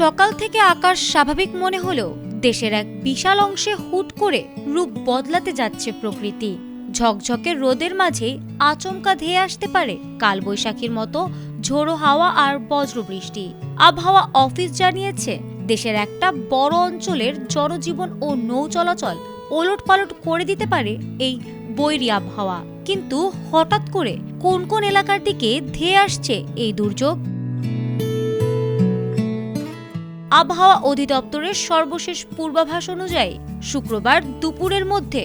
সকাল থেকে আকাশ স্বাভাবিক মনে হলেও দেশের এক বিশাল অংশে হুট করে রূপ বদলাতে যাচ্ছে প্রকৃতি। ঝকঝকে রোদের মাঝে আচমকা ধেয়ে আসতে পারে কালবৈশাখীর মতো ঝোড়ো হাওয়া আর বজ্রবৃষ্টি। আবহাওয়া অফিস জানিয়েছে, দেশের একটা বড় অঞ্চলের জনজীবন ও নৌ চলাচল ওলটপালট করে দিতে পারে এই বৈরী আবহাওয়া। কিন্তু হঠাৎ করে কোন কোন এলাকার দিকে ধেয়ে আসছে এই দুর্যোগ? আবহাওয়া অধিদপ্তরের সর্বশেষ পূর্বাভাস অনুযায়ী শুক্রবার দুপুরের মধ্যে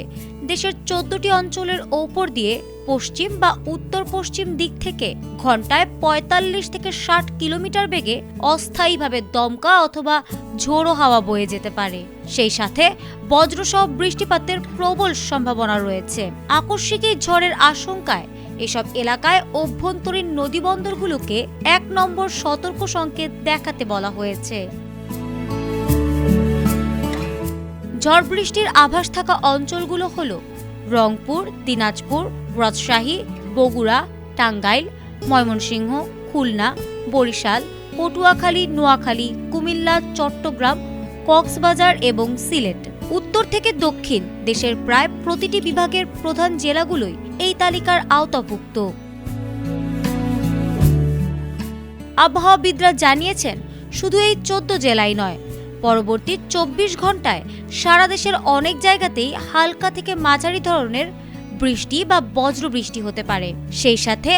দেশের 14টি অঞ্চলের ওপর দিয়ে পশ্চিম বা উত্তর পশ্চিম দিক থেকে ঘন্টায় 45 থেকে 60 কিলোমিটার বেগে অস্থায়ীভাবে দমকা অথবা ঝোড়ো হাওয়া বয়ে যেতে পারে। সেই সাথে বজ্রসহ বৃষ্টিপাতের প্রবল সম্ভাবনা রয়েছে। আকস্মিক এই ঝড়ের আশঙ্কায় এসব এলাকায় অভ্যন্তরীণ নদীবন্দরগুলোকে 1 নম্বর সতর্ক সংকেত দেখাতে বলা হয়েছে। ঝড় বৃষ্টির আভাস থাকা অঞ্চলগুলো হলো রংপুর, দিনাজপুর, রাজশাহী, বগুড়া, টাঙ্গাইল, ময়মনসিংহ, খুলনা, বরিশাল, পটুয়াখালী, নোয়াখালী, কুমিল্লা, চট্টগ্রাম, কক্সবাজার এবং সিলেট। উত্তর থেকে দক্ষিণ দেশের প্রায় প্রতিটি বিভাগের প্রধান জেলাগুলোই এই তালিকার আওতাভুক্ত। আবহাওয়াবিদরা জানিয়েছেন, শুধু এই 14 জেলাই নয়, পরবর্তী 24 ঘন্টায় সারা দেশের অনেক জায়গাতেই হালকা থেকে মাঝারি ধরনের বৃষ্টি বা বজ্রবৃষ্টি হতে পারে। সেই সাথে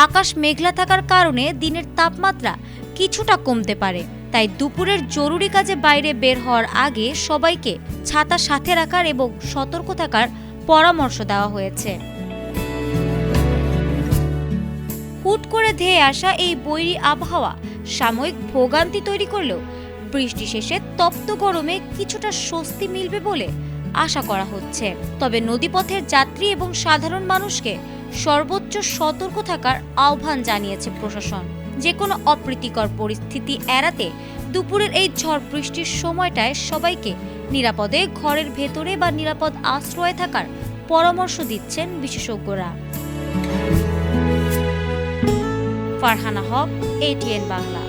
আকাশ মেঘলা থাকার কারণে দিনের তাপমাত্রা কিছুটা কমতে পারে। তাই দুপুরের জরুরি কাজে বাইরে বের হওয়ার আগে সবাইকে ছাতা সাথে রাখার এবং সতর্ক থাকার পরামর্শ দেওয়া হয়েছে। হুট করে ধেয়ে আসা এই বৈরী আবহাওয়া সাময়িক ভোগান্তি তৈরি করলেও বৃষ্টি শেষে তপ্ত গরমে কিছুটা স্বস্তি মিলবে বলে আশা করা হচ্ছে। তবে নদীপথের যাত্রী এবং সাধারণ মানুষকে সর্বোচ্চ সতর্ক থাকার আহ্বান জানিয়েছে প্রশাসন। যে কোনো অপ্রীতিকর পরিস্থিতি এড়াতে দুপুরের এই ঝড় বৃষ্টির সময়টায় সবাইকে নিরাপদে ঘরের ভেতরে বা নিরাপদ আশ্রয়ে থাকার পরামর্শ দিচ্ছেন বিশেষজ্ঞরা। ফারহানা হক, ATN বাংলা।